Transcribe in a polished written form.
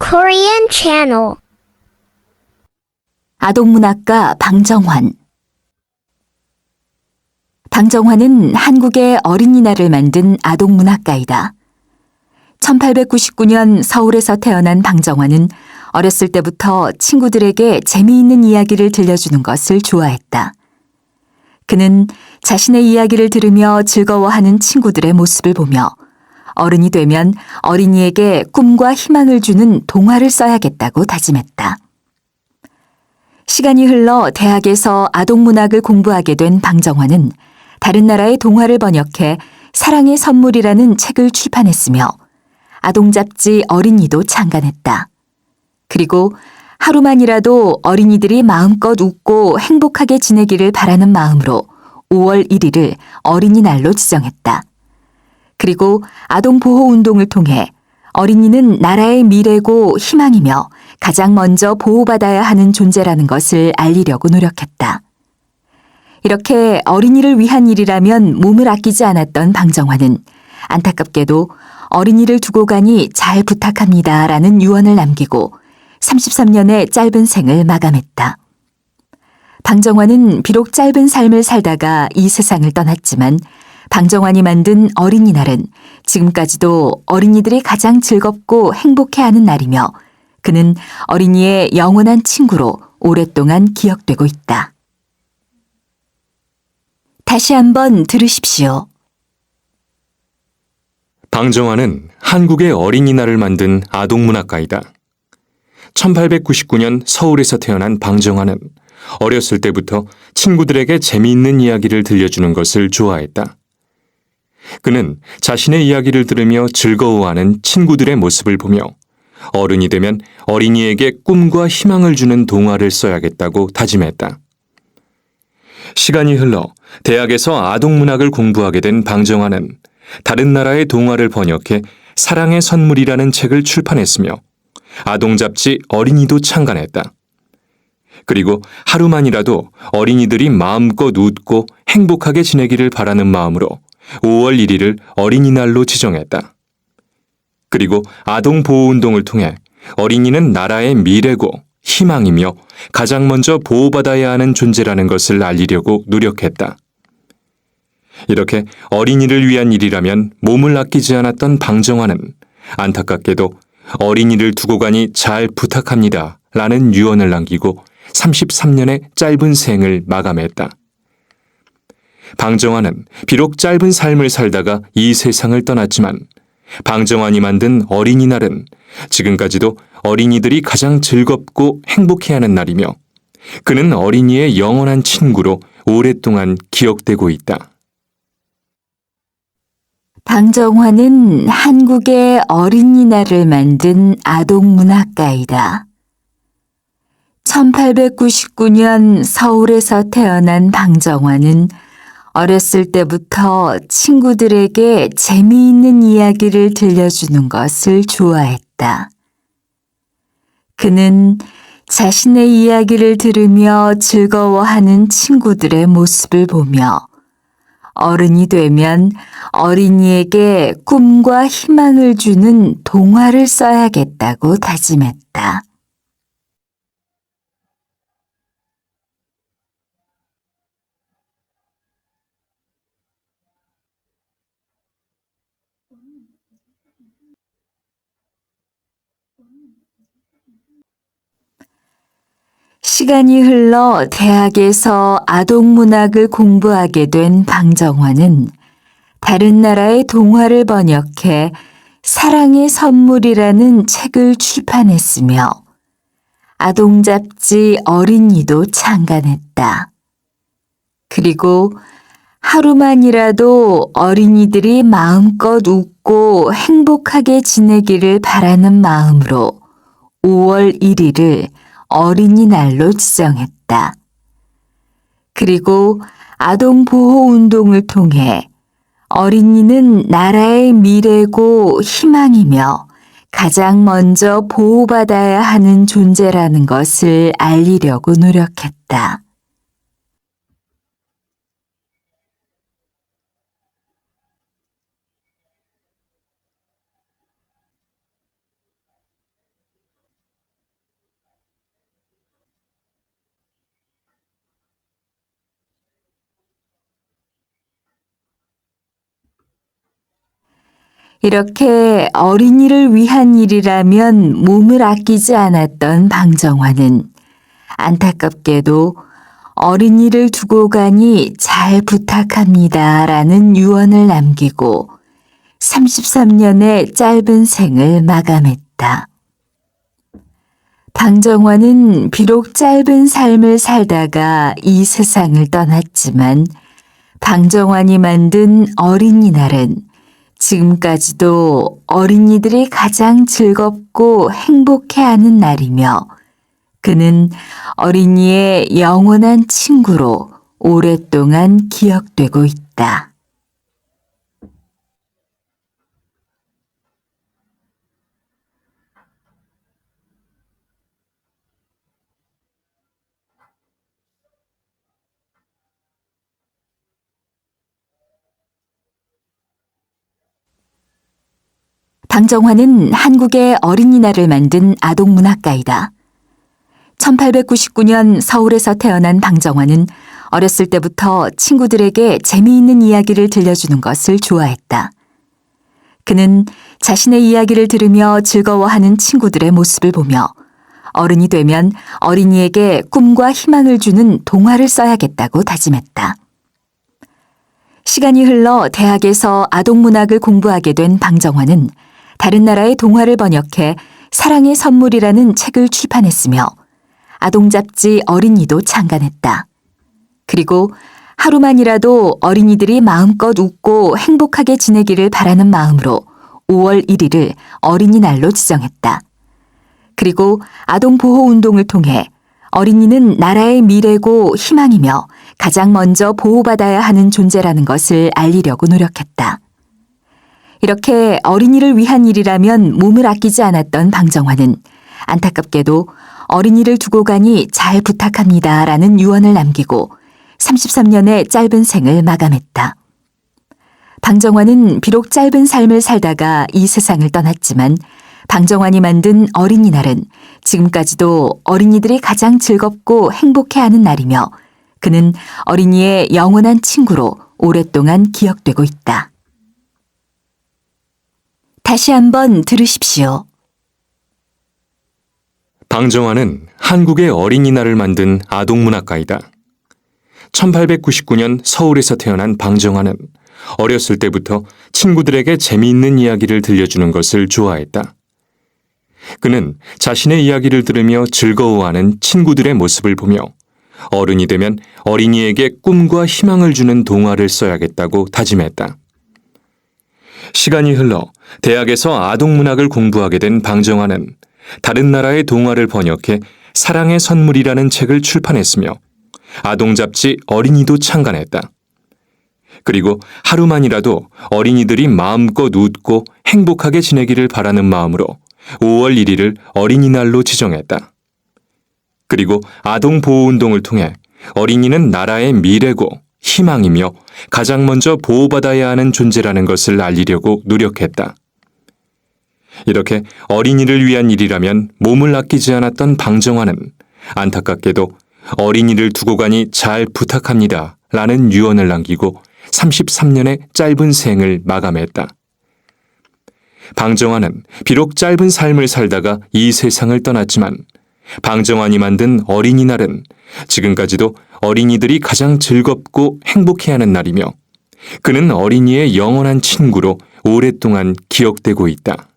Korean Channel. 아동문학가 방정환. 방정환은 한국의 어린이날을 만든 아동문학가이다. 1899년 서울에서 태어난 방정환은 어렸을 때부터 친구들에게 재미있는 이야기를 들려주는 것을 좋아했다. 그는 자신의 이야기를 들으며 즐거워하는 친구들의 모습을 보며 어른이 되면 어린이에게 꿈과 희망을 주는 동화를 써야겠다고 다짐했다. 시간이 흘러 대학에서 아동문학을 공부하게 된 방정환은 다른 나라의 동화를 번역해 사랑의 선물이라는 책을 출판했으며 아동잡지 어린이도 창간했다. 그리고 하루만이라도 어린이들이 마음껏 웃고 행복하게 지내기를 바라는 마음으로 5월 1일을 어린이날로 지정했다. 그리고 아동보호운동을 통해 어린이는 나라의 미래고 희망이며 가장 먼저 보호받아야 하는 존재라는 것을 알리려고 노력했다. 이렇게 어린이를 위한 일이라면 몸을 아끼지 않았던 방정환은 안타깝게도 어린이를 두고 가니 잘 부탁합니다 라는 유언을 남기고 33년의 짧은 생을 마감했다. 방정환은 비록 짧은 삶을 살다가 이 세상을 떠났지만 방정환이 만든 어린이날은 지금까지도 어린이들이 가장 즐겁고 행복해하는 날이며 그는 어린이의 영원한 친구로 오랫동안 기억되고 있다. 다시 한번 들으십시오. 방정환은 한국의 어린이날을 만든 아동문학가이다. 1899년 서울에서 태어난 방정환은 어렸을 때부터 친구들에게 재미있는 이야기를 들려주는 것을 좋아했다. 그는 자신의 이야기를 들으며 즐거워하는 친구들의 모습을 보며 어른이 되면 어린이에게 꿈과 희망을 주는 동화를 써야겠다고 다짐했다. 시간이 흘러 대학에서 아동문학을 공부하게 된 방정환은 다른 나라의 동화를 번역해 사랑의 선물이라는 책을 출판했으며 아동잡지 어린이도 창간했다. 그리고 하루만이라도 어린이들이 마음껏 웃고 행복하게 지내기를 바라는 마음으로 5월 1일을 어린이날로 지정했다. 그리고 아동보호운동을 통해 어린이는 나라의 미래고 희망이며 가장 먼저 보호받아야 하는 존재라는 것을 알리려고 노력했다. 이렇게 어린이를 위한 일이라면 몸을 아끼지 않았던 방정환은 안타깝게도 어린이를 두고 가니 잘 부탁합니다 라는 유언을 남기고 33년의 짧은 생을 마감했다. 방정환은 비록 짧은 삶을 살다가 이 세상을 떠났지만 방정환이 만든 어린이날은 지금까지도 어린이들이 가장 즐겁고 행복해하는 날이며 그는 어린이의 영원한 친구로 오랫동안 기억되고 있다. 방정환은 한국의 어린이날을 만든 아동문학가이다. 1899년 서울에서 태어난 방정환은 어렸을 때부터 친구들에게 재미있는 이야기를 들려주는 것을 좋아했다. 그는 자신의 이야기를 들으며 즐거워하는 친구들의 모습을 보며 어른이 되면 어린이에게 꿈과 희망을 주는 동화를 써야겠다고 다짐했다. 시간이 흘러 대학에서 아동문학을 공부하게 된 방정환은 다른 나라의 동화를 번역해 사랑의 선물이라는 책을 출판했으며 아동잡지 어린이도 창간했다. 그리고 하루만이라도 어린이들이 마음껏 웃고 행복하게 지내기를 바라는 마음으로 5월 1일을 어린이날로 지정했다. 그리고 아동보호운동을 통해 어린이는 나라의 미래고 희망이며 가장 먼저 보호받아야 하는 존재라는 것을 알리려고 노력했다. 이렇게 어린이를 위한 일이라면 몸을 아끼지 않았던 방정환은 안타깝게도 어린이를 두고 가니 잘 부탁합니다 라는 유언을 남기고 33년의 짧은 생을 마감했다. 방정환은 비록 짧은 삶을 살다가 이 세상을 떠났지만 방정환이 만든 어린이날은 지금까지도 어린이들이 가장 즐겁고 행복해하는 날이며 그는 어린이의 영원한 친구로 오랫동안 기억되고 있다. 방정환은 한국의 어린이날을 만든 아동문학가이다. 1899년 서울에서 태어난 방정환은 어렸을 때부터 친구들에게 재미있는 이야기를 들려주는 것을 좋아했다. 그는 자신의 이야기를 들으며 즐거워하는 친구들의 모습을 보며 어른이 되면 어린이에게 꿈과 희망을 주는 동화를 써야겠다고 다짐했다. 시간이 흘러 대학에서 아동문학을 공부하게 된 방정환은 다른 나라의 동화를 번역해 사랑의 선물이라는 책을 출판했으며 아동 잡지 어린이도 창간했다. 그리고 하루만이라도 어린이들이 마음껏 웃고 행복하게 지내기를 바라는 마음으로 5월 1일을 어린이날로 지정했다. 그리고 아동 보호 운동을 통해 어린이는 나라의 미래고 희망이며 가장 먼저 보호받아야 하는 존재라는 것을 알리려고 노력했다. 이렇게 어린이를 위한 일이라면 몸을 아끼지 않았던 방정환은 안타깝게도 어린이를 두고 가니 잘 부탁합니다 라는 유언을 남기고 33년의 짧은 생을 마감했다. 방정환은 비록 짧은 삶을 살다가 이 세상을 떠났지만 방정환이 만든 어린이날은 지금까지도 어린이들이 가장 즐겁고 행복해하는 날이며 그는 어린이의 영원한 친구로 오랫동안 기억되고 있다. 다시 한번 들으십시오. 방정환은 한국의 어린이날을 만든 아동문학가이다. 1899년 서울에서 태어난 방정환은 어렸을 때부터 친구들에게 재미있는 이야기를 들려주는 것을 좋아했다. 그는 자신의 이야기를 들으며 즐거워하는 친구들의 모습을 보며 어른이 되면 어린이에게 꿈과 희망을 주는 동화를 써야겠다고 다짐했다. 시간이 흘러 대학에서 아동문학을 공부하게 된 방정환은 다른 나라의 동화를 번역해 사랑의 선물이라는 책을 출판했으며 아동 잡지 어린이도 창간했다. 그리고 하루만이라도 어린이들이 마음껏 웃고 행복하게 지내기를 바라는 마음으로 5월 1일을 어린이날로 지정했다. 그리고 아동 보호 운동을 통해 어린이는 나라의 미래고 희망이며 가장 먼저 보호받아야 하는 존재라는 것을 알리려고 노력했다. 이렇게 어린이를 위한 일이라면 몸을 아끼지 않았던 방정환은 안타깝게도 어린이를 두고 가니 잘 부탁합니다 라는 유언을 남기고 33년의 짧은 생을 마감했다. 방정환은 비록 짧은 삶을 살다가 이 세상을 떠났지만 방정환이 만든 어린이날은 지금까지도 어린이들이 가장 즐겁고 행복해하는 날이며 그는 어린이의 영원한 친구로 오랫동안 기억되고 있다.